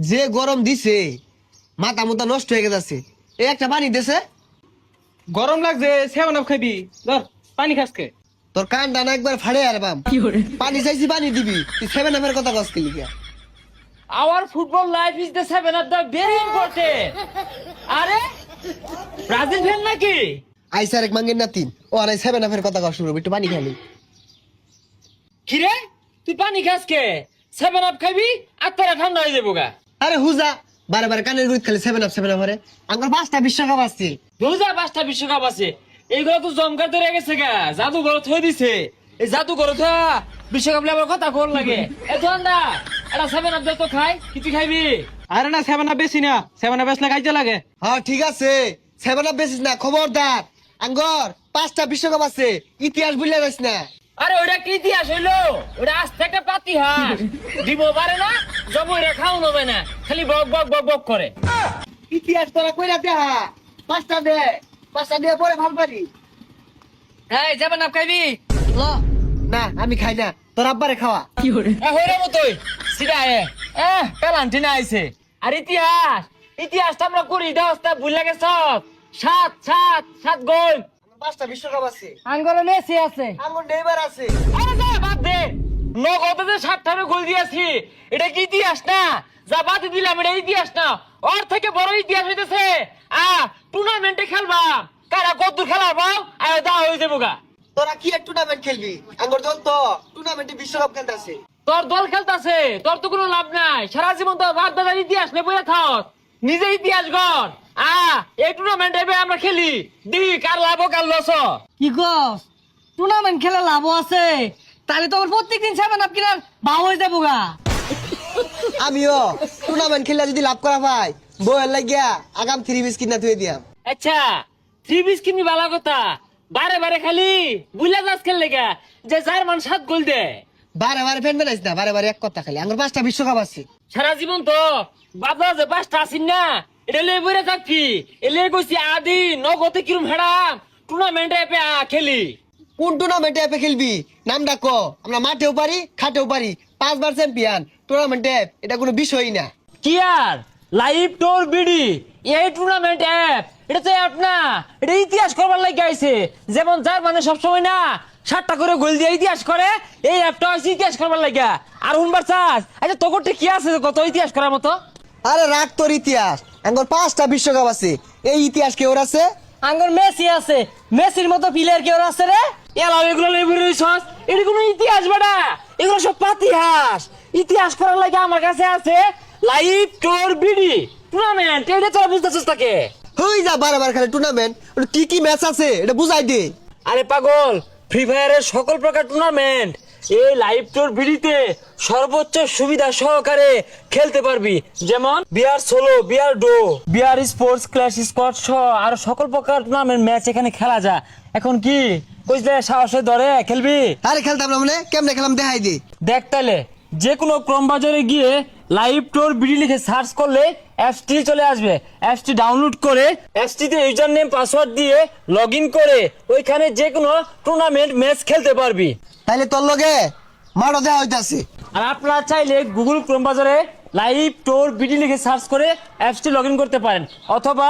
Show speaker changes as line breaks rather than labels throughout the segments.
যে গরম দিছে মাথা মুথা নষ্ট হয়ে গেছে। এই একটা পানি দেছে।
গরম লাগছে, 7 আপ খাবি। ধর পানি খাসকে।
তোর কান ডানা একবার ফাড়ে আর বাম। পানি চাইছি পানি দিবি, তুই 7 আপের কথা কস কি লিগা?
Our football life is the 7 up the very important. আরে ব্রাজিল ফ্যান নাকি?
আইসার এক মাঙ্গের না তিন। ও আর 7 আপের কথা কস শুরু, একটু পানি খালি।
কি রে তুই পানি খাসকে? 7 আপ খাবি আর তোরা ঠান্ডা হয়ে যাবো গা।
আরে হুজা, বারে বারে কানের গুড়ি খালি 7 আপরে। আমার 5টা বিশ্বকাপ আছে।
2005টা বিশ্বকাপ আছে, এইগুলো তো জমকা ধরে গেছে গা, জাদুঘর থই দিছে। এই জাদুঘর থা বিশ্বকাপ লেবার কথা কোন লাগে? এত ঠান্ডা এটা 7 আপ দে তো খাই, কিছু খাইবি?
আরে না 7 আপ বেশি না, 7 আপ বেশলে খাইতে লাগে।
হ্যাঁ ঠিক আছে, 7 আপ বেশিস না, খবরদার। আঙ্গর 5টা বিশ্বকাপ আছে, ইতিহাস ভুলে যাস না।
আরে ওটা কি ইতিহাস হইলো? ওটা আজ থেকে পাতি হাস দিব পারে না, জব ওইটা খাওয়ানো হবে না, খালি বক বক বক বক করে।
ইতিহাস তোরা কইরা দেখা, 5টা দে, 5টা দিয়ে পরে ভাল পারি।
এই যাবেন না খাইবি? ল
না আমি খাই না, তোর আব্বারে খাওয়া।
হইরে মতোই সিধা পেলান্টি না আইছে। আর ইতিহাস ইতিহাসটা আমরা করি দেওয়াস্তা ভুল লাগে সব। 7 গোল।
5টা বিশ্বকাপ আছে,
আঙ্গলে মেসি আছে।
আঙ্গুর নেইমার আছে।
আরে যা বাদ দে, নগদে যে 7টা গোল দিয়েছি, এটা কি ইতিহাস না? যা বাদ দিলাম, এটা ইতিহাস না। ওর থেকে বড় ইতিহাস হইতেছে টুর্নামেন্টে খেলবা, কারা কত খেলাবো আর দা হয়ে যাবো গা।
তোরা কি এক টুর্নামেন্ট খেলবি? আঙ্গুর দল তো টুর্নামেন্টে বিশ্বকাপ খেলতেছে।
তোর দল খেলতেছে, তোর তো কোনো লাভ নাই। সারা জীবন তো বাদ দাদার ইতিহাস নেই বইয়া থাক, নিজে ইতিহাস গড়। এই টুর্নামেন্ট এবার আমরা খেলি, দি কার লাভ কার লস।
কি কস? টুর্নামেন্ট খেলে লাভ আছে? তাহলে তো আমার প্রত্যেকদিন 7 আপ কিনার ভাও হয়ে যাবো গা।
আমিও টুর্নামেন্ট খেললে যদি লাভ করা ভাই, বইয়ের লাগিয়া আগাম 3 বিস্কিট না থুয়ে দিয়াম।
আচ্ছা 3 বিস কিনি ভালো কথা, বারে বারে খালি বুঝলা যাস খেললে গা যে 4 মান 7 গোল দে।
বারে বারে ফ্যান বানাইস না, বারে বারে এক কথা খালি। আঙ্গুর 5টা বিশ্বকাপ আছে।
সারা জীবন তো বাবা যে 5টা আসিন না, এটা লয়ে বইরা থাকবি। এলে কইছি আদি নগদে কিরম হেডাম টুর্নামেন্টে খেলি।
কোন টুর্নামেন্টে এপে খেলবি? নাম ডাকো, আমরা মাঠেও পারি খাটেও পারি। 5বার চ্যাম্পিয়ন টুর্নামেন্টে, এটা কোনো বিষয়ই না।
কি আর লাইভ টোর বিডি এই টুর্নামেন্ট অ্যাপ, এটা তো অ্যাপ না, এটা ইতিহাস করবার লাগে আইছে। যেমন যার মানে সবসময় না 7টা করে গোল দিয়ে ইতিহাস করে, এই অ্যাপটা হচ্ছে ইতিহাস করবার লাগে। আর হুনবার চাস আচ্ছা তোকে কি আছে কত ইতিহাস করার মতো?
আরে রাখ তোর ইতিহাস, আঙ্গুর 5টা বিশ্বকাপ আছে, এই ইতিহাস কেউ আছে?
আঙ্গর মেসি আছে, মেসির মতো প্লেয়ার কেউ আছে রে?
এলাও এগুলো লেবুর সস, এটা কোনো ইতিহাস বেটা, এগুলো সব পাতিহাস। ইতিহাস করার লাগে আমার কাছে আছে লাইভ টোর বিডি টুর্নামেন্ট, এটা তোরা বুঝতেছিস তাকে?
হই যা বারে বারে খালি টুর্নামেন্ট, কি কি ম্যাচ আছে এটা বুঝাই দে।
আরে পাগল, ফ্রি ফায়ারের সকল প্রকার টুর্নামেন্ট এই লাইভ টোর ভিডিওতে সর্বোচ্চ সুবিধা সহকারে খেলতে পারবি। যেমন BR solo, BR duo, BR sports, clash squad সহ আর সকল প্রকার টুর্নামেন্ট ম্যাচ এখানে খেলা যায়। এখন কি কইলে সাহসে ধরে খেলবি?
আরে খেলতাম না মানে, কেমনে খেলাম দেখাই দে।
দেখ তাহলে যে কোনো ক্রোম বাজারে গিয়ে লাইভ টোর ভিডিও লিখে সার্চ করলে অ্যাপসটি চলে আসবে। অ্যাপসটি ডাউনলোড করে অ্যাপসটিতে ইউজার নেম পাসওয়ার্ড দিয়ে লগ ইন করে ওইখানে যে কোনো টুর্নামেন্ট ম্যাচ খেলতে পারবি।
তাইলে তোর লগে মারো দেওয়া হইতাছে।
আর আপনারা চাইলে গুগল ক্রোম বাজারে লাইভ টোর ভিডিও লিখে সার্চ করে অ্যাপসটি লগ ইন করতে পারেন, অথবা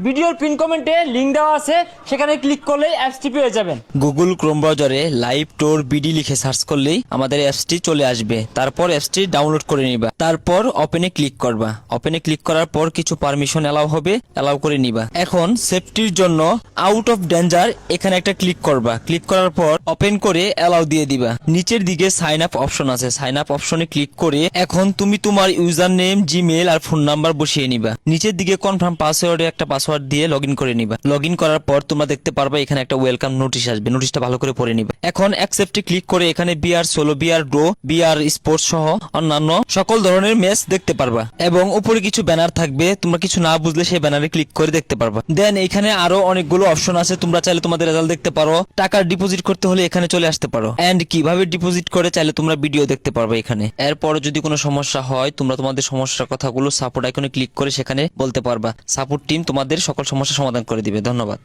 ভিডিওর পিন কমেন্টে লিংক দেওয়া আছে, সেখানে ক্লিক করলে অ্যাপসটি পেয়ে যাবেন।
গুগল ক্রোম ব্রাউজারে লাইভ টোর বিডি লিখে সার্চ করলেই আমাদের অ্যাপসটি চলে আসবে। তারপর অ্যাপসটি ডাউনলোড করে নিবা, তারপর ওপেনে ক্লিক করবা। ওপেনে ক্লিক করার পর কিছু পারমিশন এলাও হবে, এলাও করে নিবা। এখন সেফটির জন্য আউট অফ ডেঞ্জার এখানে একটা ক্লিক করবা। ক্লিক করার পর ওপেন করে এলাও দিয়ে দিবা। নিচের দিকে সাইন আপ অপশন আছে, সাইন আপ অপশনে ক্লিক করে এখন তুমি তোমার ইউজার নেম, জিমেল আর ফোন নাম্বার বসিয়ে নিবা। নিচের দিকে কনফার্ম পাসওয়ার্ডে একটা পাসওয়ার্ড দিয়ে লগ ইন করে নিবা। লগ ইন করার পর তোমরা দেখতে পারবা এখানে একটা ওয়েলকাম নোটিশ আসবে, নোটিশটা ভালো করে পড়ে নিবা। এখন অ্যাকসেপ্টে ক্লিক করে এখানে BR solo, BR duo, BR sports সহ অন্যান্য সকল ধরনের ম্যাচ দেখতে পারবা। এবং উপরে কিছু ব্যানার থাকবে, তোমরা কিছু না বুঝলে সেই ব্যানারে ক্লিক করে দেখতে পারবা। দেন এখানে আরো অনেকগুলো অপশন আছে, তোমরা চাইলে তোমাদের রেজাল্ট দেখতে পারো। টাকা ডিপোজিট করতে হলে এখানে চলে আসতে পারো, এন্ড কিভাবে ডিপোজিট করে চাইলে তোমরা ভিডিও দেখতে পারবে এখানে। এরপর যদি কোনো সমস্যা হয় তোমরা তোমাদের সমস্যার কথাগুলো সাপোর্ট আইকনে ক্লিক করে সেখানে বলতে পারবা। সাপোর্ট টিম তোমাদের সকল সমস্যা সমাধান করে দিবে। ধন্যবাদ।